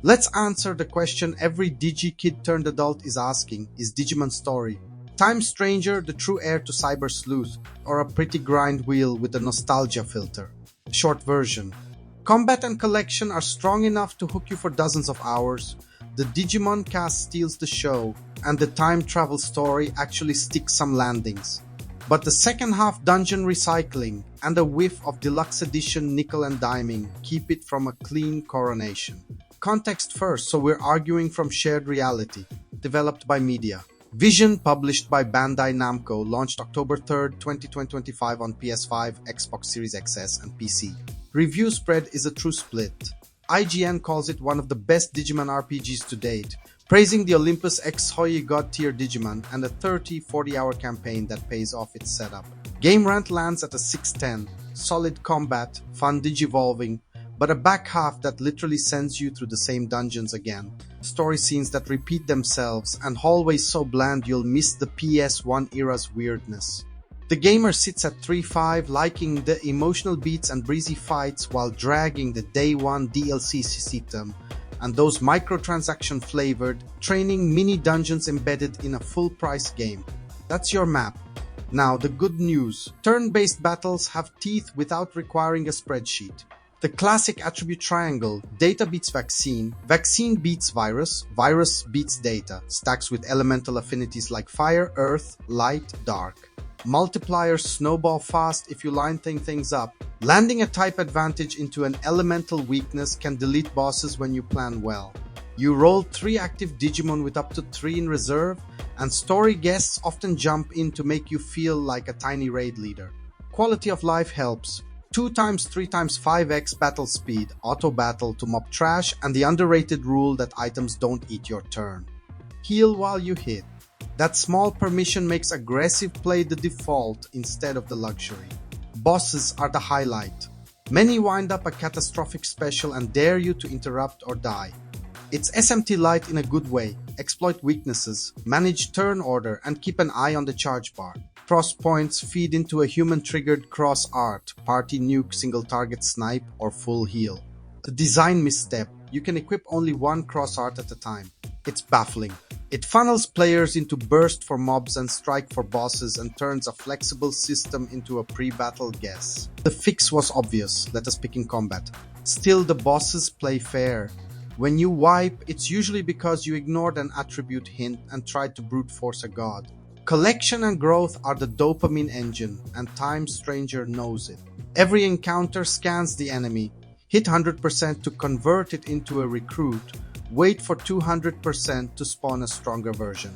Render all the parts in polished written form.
Let's answer the question every Digi-kid turned adult is asking, is Digimon Story Time Stranger the true heir to Cyber Sleuth, or a pretty grind wheel with a nostalgia filter? Short version. Combat and collection are strong enough to hook you for dozens of hours. The Digimon cast steals the show, and the time travel story actually sticks some landings. But the second half dungeon recycling and a whiff of deluxe edition nickel and diming keep it from a clean coronation. Context first, so we're arguing from shared reality. Developed by Media.Vision, published by Bandai Namco, launched October 3rd, 2025 on PS5, Xbox Series XS, and PC. Review spread is a true split. IGN calls it one of the best Digimon RPGs to date, praising the Olympus XII god-tier Digimon and a 30-40 hour campaign that pays off its setup. Game Rant lands at a 6/10, solid combat, fun digivolving, but a back half that literally sends you through the same dungeons again. Story scenes that repeat themselves, and hallways so bland you'll miss the PS1 era's weirdness. TheGamer sits at 3.5, liking the emotional beats and breezy fights while dragging the day one DLC system and those microtransaction flavored training mini dungeons embedded in a full price game. That's your map. Now the good news. Turn-based battles have teeth without requiring a spreadsheet. The classic attribute triangle, data beats vaccine, vaccine beats virus, virus beats data, stacks with elemental affinities like fire, earth, light, dark. Multipliers snowball fast if you line things up. Landing a type advantage into an elemental weakness can delete bosses when you plan well. You roll 3 active Digimon with up to 3 in reserve, and story guests often jump in to make you feel like a tiny raid leader. Quality of life helps. 2x 3x 5x battle speed, auto battle to mop trash, and the underrated rule that items don't eat your turn. Heal while you hit. That small permission makes aggressive play the default instead of the luxury. Bosses are the highlight. Many wind up a catastrophic special and dare you to interrupt or die. It's SMT light in a good way. Exploit weaknesses, manage turn order, and keep an eye on the charge bar. Cross points feed into a human-triggered cross art, party nuke, single target snipe, or full heal. The design misstep. You can equip only one cross art at a time. It's baffling. It funnels players into burst for mobs and strike for bosses and turns a flexible system into a pre-battle guess. The fix was obvious, let us pick in combat. Still, the bosses play fair. When you wipe, it's usually because you ignored an attribute hint and tried to brute force a god. Collection and growth are the dopamine engine, and Time Stranger knows it. Every encounter scans the enemy, hit 100% to convert it into a recruit, wait for 200% to spawn a stronger version.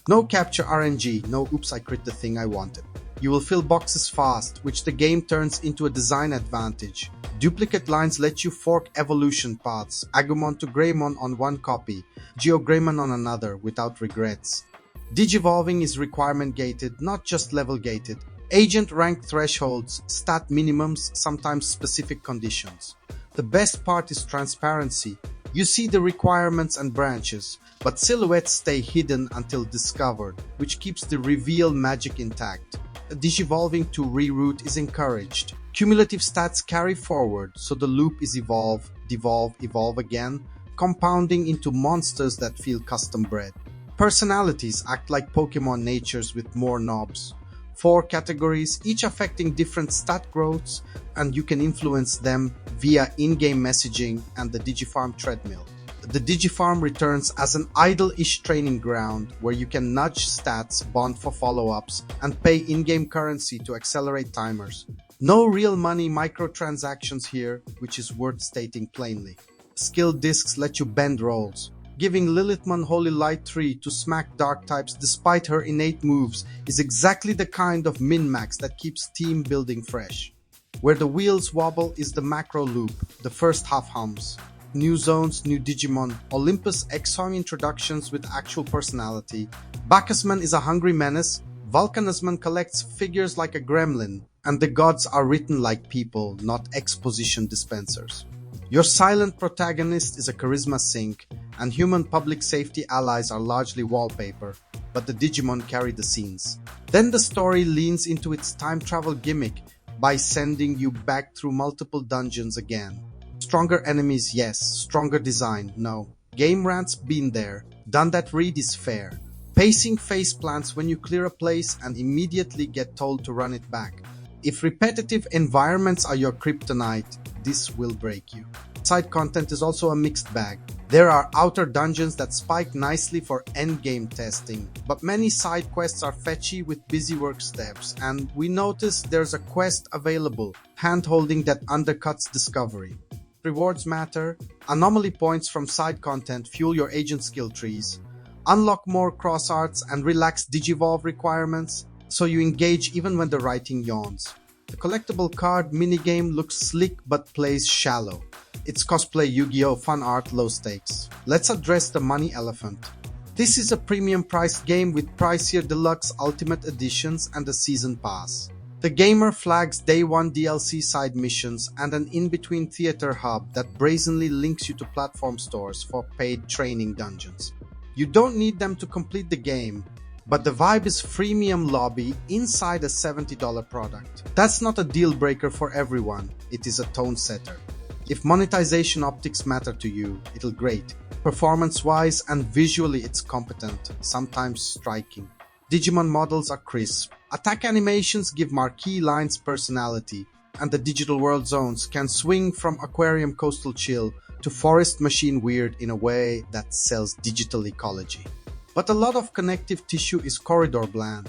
No capture RNG, no oops I crit the thing I wanted. You will fill boxes fast, which the game turns into a design advantage. Duplicate lines let you fork evolution paths, Agumon to Greymon on one copy, GeoGreymon on another, without regrets. Digivolving is requirement gated, not just level gated. Agent rank thresholds, stat minimums, sometimes specific conditions. The best part is transparency. You see the requirements and branches, but silhouettes stay hidden until discovered, which keeps the reveal magic intact. Digivolving to reroute is encouraged. Cumulative stats carry forward, so the loop is evolve, devolve, evolve again, compounding into monsters that feel custom bred. Personalities act like Pokemon natures with more knobs. 4 categories, each affecting different stat growths, and you can influence them via in-game messaging and the Digifarm treadmill. The Digifarm returns as an idle-ish training ground where you can nudge stats, bond for follow-ups, and pay in-game currency to accelerate timers. No real money microtransactions here, which is worth stating plainly. Skill discs let you bend rolls. Giving Lilithmon Holy Light 3 to smack dark types despite her innate moves is exactly the kind of min-max that keeps team building fresh. Where the wheels wobble is the macro loop, the first half hums. New zones, new Digimon, Olympus XII introductions with actual personality. Bacchusman is a hungry menace, Vulcanusman collects figures like a gremlin, and the gods are written like people, not exposition dispensers. Your silent protagonist is a charisma sink, and human public safety allies are largely wallpaper, but the Digimon carry the scenes. Then the story leans into its time travel gimmick by sending you back through multiple dungeons again. Stronger enemies, yes. Stronger design, no. Game Rant's been there. Done that read is fair. Pacing face plants when you clear a place and immediately get told to run it back. If repetitive environments are your kryptonite, this will break you. Side content is also a mixed bag. There are outer dungeons that spike nicely for endgame testing, but many side quests are fetchy with busy work steps, and we notice there's a quest available, hand-holding that undercuts discovery. Rewards matter. Anomaly points from side content fuel your agent skill trees. Unlock more cross arts and relax digivolve requirements, so you engage even when the writing yawns. The collectible card minigame looks slick but plays shallow. It's cosplay Yu-Gi-Oh! Fun art, low stakes. Let's address the money elephant. This is a premium priced game with pricier deluxe ultimate editions and a season pass. TheGamer flags day one DLC side missions and an in-between theater hub that brazenly links you to platform stores for paid training dungeons. You don't need them to complete the game, but the vibe is freemium lobby inside a $70 product. That's not a deal breaker for everyone, it is a tone setter. If monetization optics matter to you, it'll great. Performance-wise and visually it's competent, sometimes striking. Digimon models are crisp. Attack animations give marquee lines personality, and the digital world zones can swing from aquarium coastal chill to forest machine weird in a way that sells digital ecology. But a lot of connective tissue is corridor bland.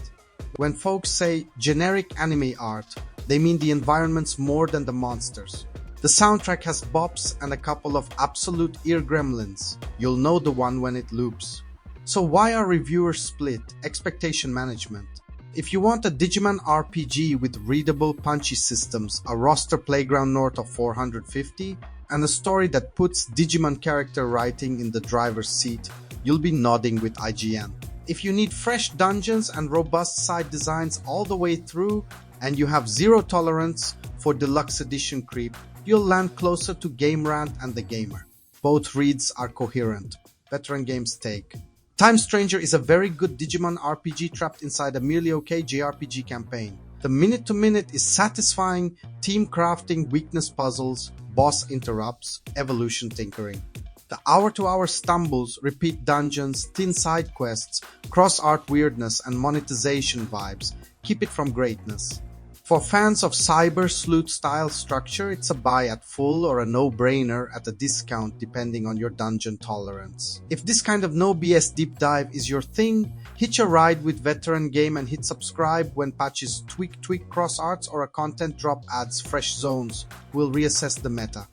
When folks say generic anime art, they mean the environments more than the monsters. The soundtrack has bops and a couple of absolute ear gremlins. You'll know the one when it loops. So why are reviewers split? Expectation management. If you want a Digimon RPG with readable punchy systems, a roster playground north of 450, and a story that puts Digimon character writing in the driver's seat, you'll be nodding with IGN. If you need fresh dungeons and robust side designs all the way through, and you have zero tolerance for deluxe edition creep, you'll land closer to Game Rant and TheGamer. Both reads are coherent. Veteran games take. Time Stranger is a very good Digimon RPG trapped inside a merely okay JRPG campaign. The minute-to-minute is satisfying, team crafting, weakness puzzles, boss interrupts, evolution tinkering. The hour-to-hour stumbles, repeat dungeons, thin side quests, cross-art weirdness and monetization vibes keep it from greatness. For fans of Cyber Sleuth style structure, it's a buy at full or a no-brainer at a discount depending on your dungeon tolerance. If this kind of no BS deep dive is your thing, hitch a ride with Veteran Game and hit subscribe when patches tweak cross arts or a content drop adds fresh zones. We'll reassess the meta.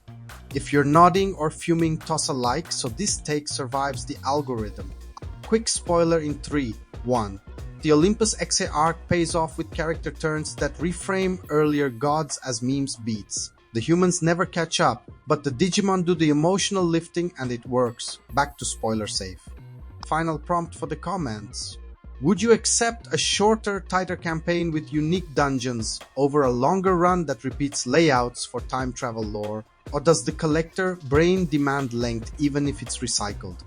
If you're nodding or fuming, toss a like so this take survives the algorithm. Quick spoiler in 3, 1. The Olympus XII arc pays off with character turns that reframe earlier gods as memes beats. The humans never catch up, but the Digimon do the emotional lifting and it works. Back to spoiler safe. Final prompt for the comments. Would you accept a shorter, tighter campaign with unique dungeons over a longer run that repeats layouts for time travel lore? Or does the collector brain demand length even if it's recycled?